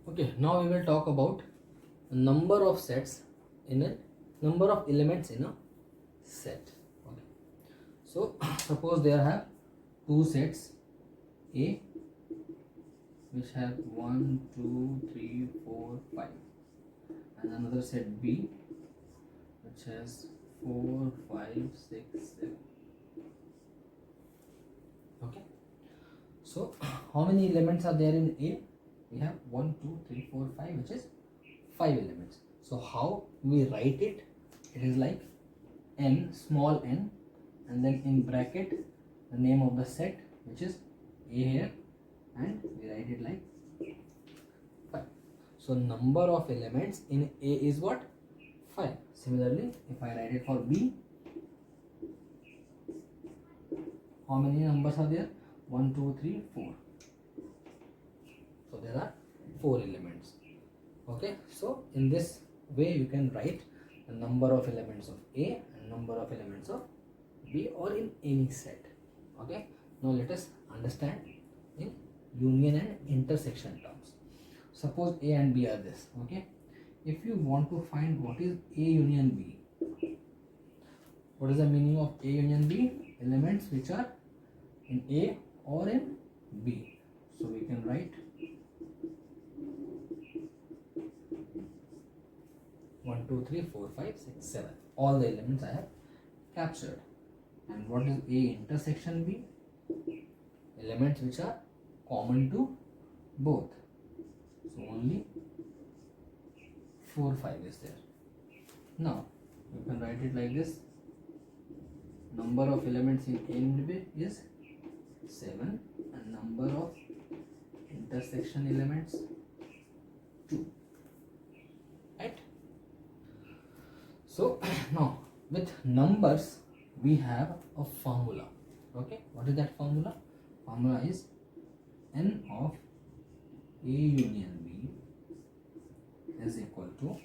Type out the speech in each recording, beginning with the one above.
Okay, now we will talk about number of sets in a number of elements in a set. Okay, so suppose there have two sets A which have 1, 2, 3, 4, 5, and another set B which has 4, 5, 6, 7. Okay, so how many elements are there in A? We have 1, 2, 3, 4, 5, which is 5 elements. So how we write it? It is like n, small n, and then in bracket the name of the set, which is A here, and we write it like 5. So number of elements in A is what? 5. Similarly, if I write it for B, how many numbers are there? 1, 2, 3, 4. So there are 4 elements. Okay, so in this way you can write the number of elements of A and number of elements of B, or in any set. Okay, now let us understand in union and intersection terms. Suppose A and B are this. Okay, if you want to find what is A union B, what is the meaning of A union B? Elements which are in A or in B. So we can write 1, 2, 3, 4, 5, 6, 7. All the elements I have captured. And what is A intersection B? Elements which are common to both. So only 4, 5 is there. Now you can write it like this. Number of elements in A and B is 7, and number of intersection elements 2. Right? So now with numbers we have a formula. Okay, what is that formula? Formula is n of A union B is equal to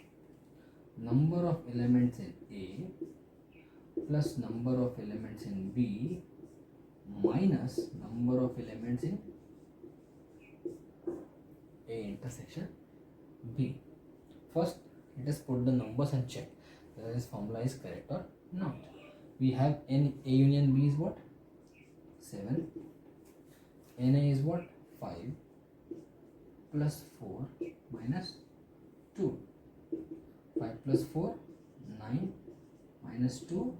number of elements in A plus number of elements in B minus number of elements in A intersection B. First, let us put the numbers and check whether this formula is correct or not. We have n A union B is what? 7. Na is what? 5 plus 4 minus 2. 5 plus 4, 9, minus 2,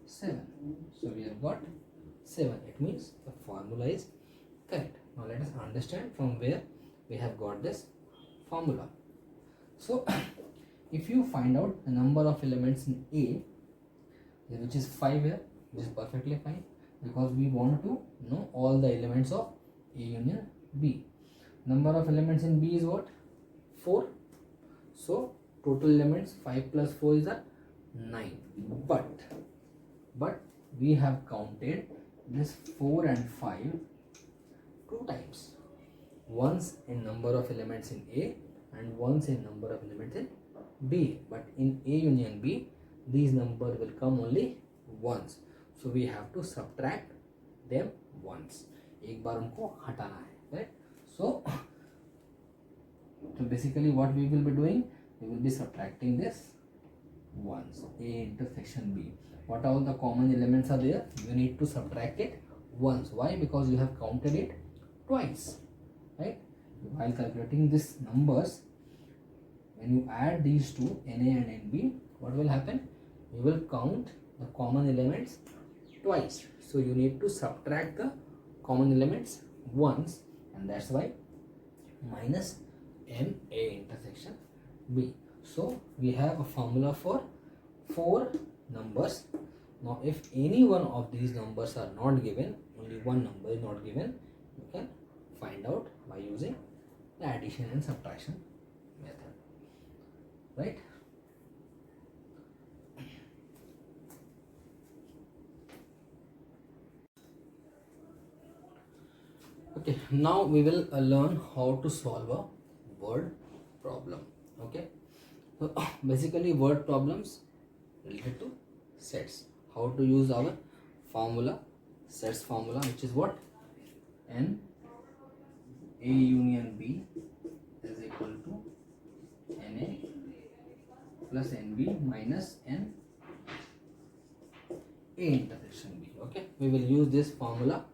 7. So we have got 7. It means the formula is correct. Now let us understand from where we have got this formula. So if you find out the number of elements in A, which is 5 here, which is perfectly fine, because we want to know all the elements of A union B. Number of elements in B is what? 4. So total elements 5 plus 4 is a 9. But we have counted this 4 and 5 two times. Once in number of elements in A and once in number of elements in B. But in A union B, these numbers will come only once. So we have to subtract them once. एक बार उनको हटाना है, right? So basically what we will be doing, we will be subtracting this once. A intersection B. What all the common elements are there? You need to subtract it once. Why? Because you have counted it twice, right? While calculating these numbers, when you add these two, Na and Nb, what will happen? You will count the common elements twice. So you need to subtract the common elements once, and that's why minus Na intersection B. So we have a formula for 4 numbers. Now if any one of these numbers are not given, only one number is not given, you can find out by using the addition and subtraction method, right? Okay, now we will learn how to solve a word problem. Okay, so basically word problems related to sets. How to use our formula, sets formula, which is what? N A union B is equal plus NB minus N A intersection B. Okay, we will use this formula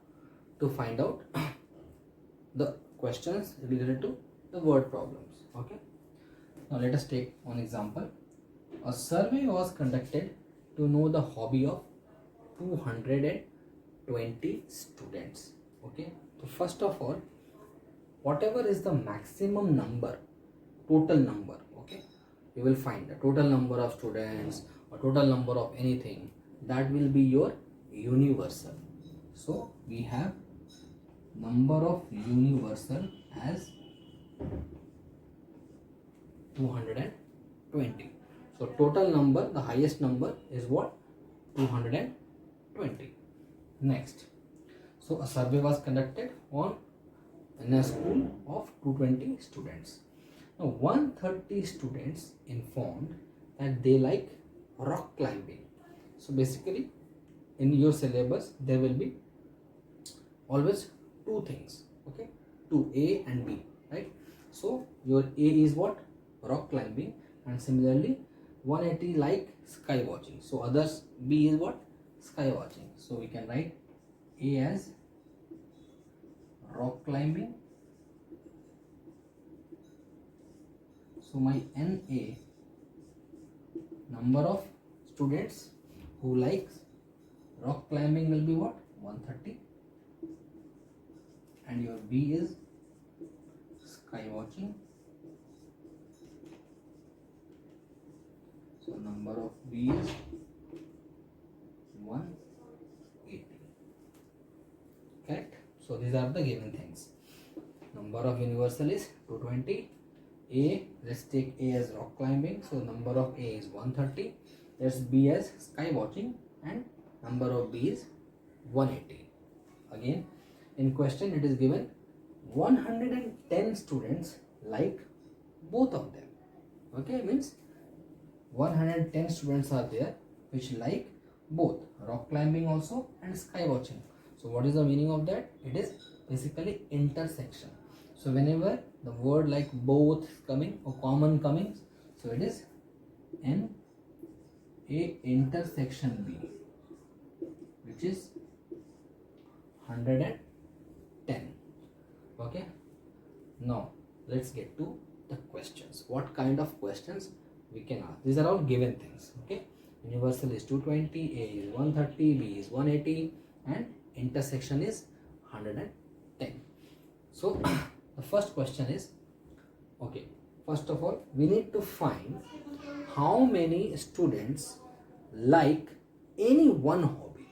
to find out the questions related to the word problems. Okay, now let us take one example. A survey was conducted to know the hobby of 220 students. Okay, so first of all, whatever is the maximum number, total number, okay, you will find the total number of students or total number of anything, that will be your universal. So we have number of universal as 220. So total number, the highest number is what? 220. Next, so a survey was conducted in a school of 220 students. Now 130 students informed that they like rock climbing. So basically in your syllabus there will be always two things, okay, two A and B, right? So your A is what? Rock climbing, and similarly 180 like sky watching. So others B is what? Sky watching. So we can write A as rock climbing. So my NA, number of students who likes rock climbing, will be what? 130. And your B is sky watching. So number of B is 180. Correct? So these are the given things. Number of universal is 220. A, let's take A as rock climbing. So number of A is 130. Let's B as sky watching, and number of B is 180. Again, in question it is given 110 students like both of them. Okay, means 110 students are there which like both rock climbing also and sky watching. So what is the meaning of that? It is basically intersection. So whenever the word like both is coming or common coming, so it is N A intersection B, which is 110. Okay, now let's get to the questions. What kind of questions we can ask? These are all given things. Okay, universal is 220, A is 130, B is 180, and intersection is 110. So the first question is, okay, first of all we need to find how many students like any one hobby.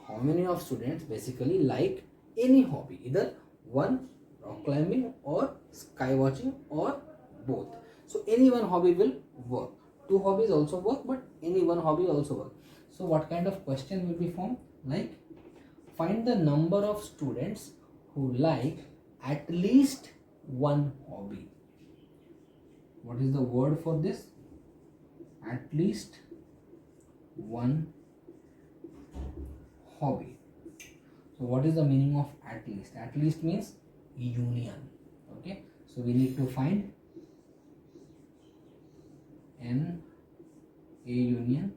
How many of students basically like any hobby, either one rock climbing or sky watching or both. So any one hobby will work. Two hobbies also work, but any one hobby also work. So what kind of question will be formed? Like, find the number of students who like at least one hobby. What is the word for this? At least one hobby. So what is the meaning of at least? At least means union. Okay, so we need to find N A union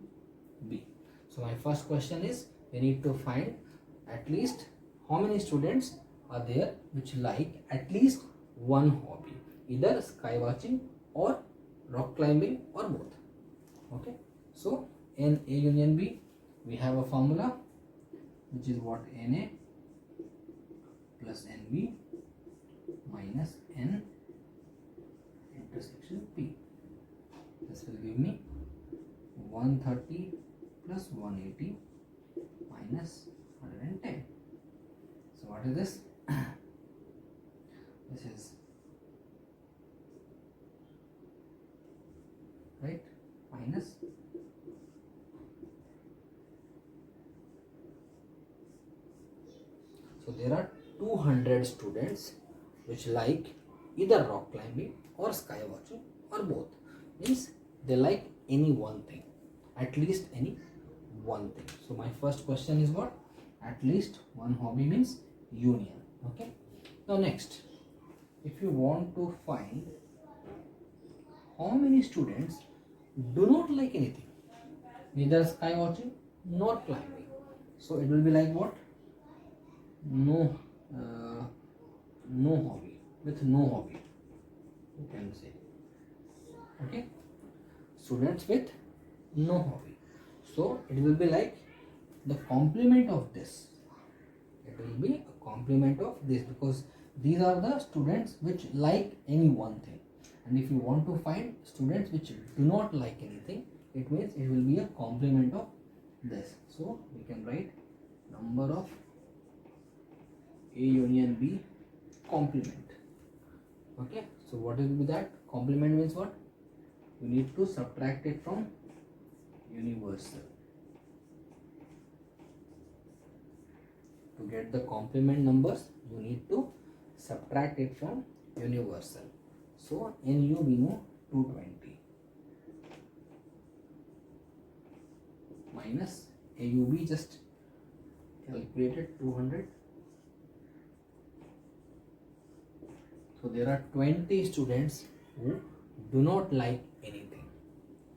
B. So my first question is, we need to find at least how many students are there which like at least one hobby, either sky watching or rock climbing or both. Okay, so N A union B, we have a formula which is what? Na plus Nb minus N intersection P. This will give me 130 plus 180 minus 110. So what is this? This is right, minus so there are 200 students which like either rock climbing or sky watching or both. Means they like any one thing, at least any one thing. So my first question is what? At least one hobby means union. Okay, now next, if you want to find how many students do not like anything, neither sky watching nor climbing. So it will be like what? No, no hobby, with no hobby, you can say. Okay, students with no hobby. So it will be like the complement of this. It will be a complement of this, because these are the students which like any one thing. And if you want to find students which do not like anything, it means it will be a complement of this. So we can write number of A union B complement. Okay, so what will be that? Complement means what? We need to subtract it from universal. To get the complement numbers, you need to subtract it from universal. So NU we know 220 minus AUB just calculated 200. So there are 20 students who do not like anything,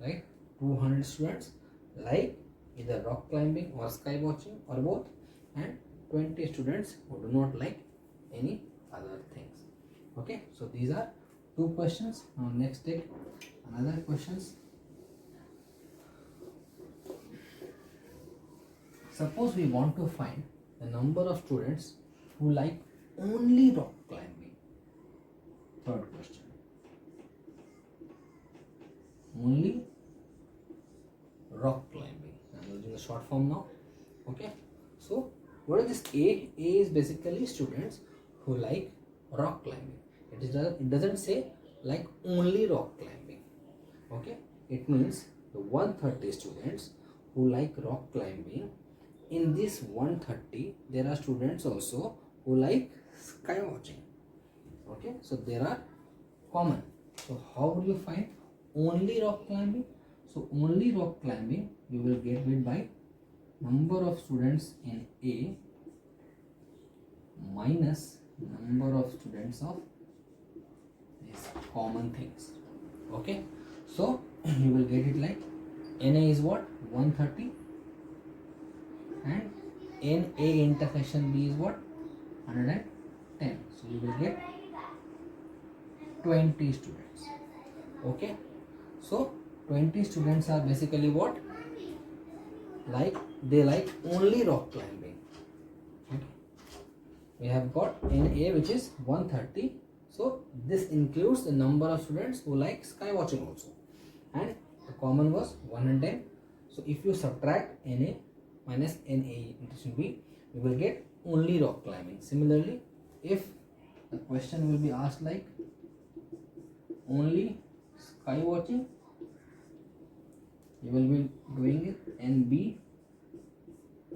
right? 200 students like either rock climbing or sky watching or both, and 20 students who do not like any other things. Okay, so these are two questions. Now next take another questions. Suppose we want to find the number of students who like only rock climbing. Third question. Only rock climbing. I'm using the short form now. Okay, so what is this A? A is basically students who like rock climbing. It doesn't say like only rock climbing. Okay, it means the 130 students who like rock climbing. In this 130, there are students also who like sky watching. Okay, so there are common. So how will you find only rock climbing? So only rock climbing you will get it by number of students in A minus number of students of these common things. Okay, so you will get it like NA is what? 130 and NA intersection B is what? 110. So you will get 20 students. Okay, so 20 students are basically what? Like they like only rock climbing. Okay, we have got NA which is 130. So this includes the number of students who like sky watching also, and the common was 110. So if you subtract NA minus NA intersection B, you will get only rock climbing. Similarly, if the question will be asked like only sky watching, you will be doing it NB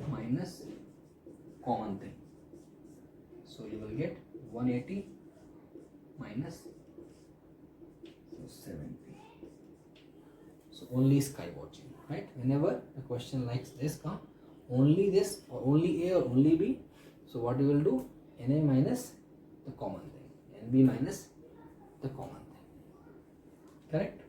minus common thing. So you will get 180 minus 70. So only sky watching, right? Whenever a question like this come, only this or only A or only B, so what you will do? NA minus the common thing, NB minus the common thing. Correct?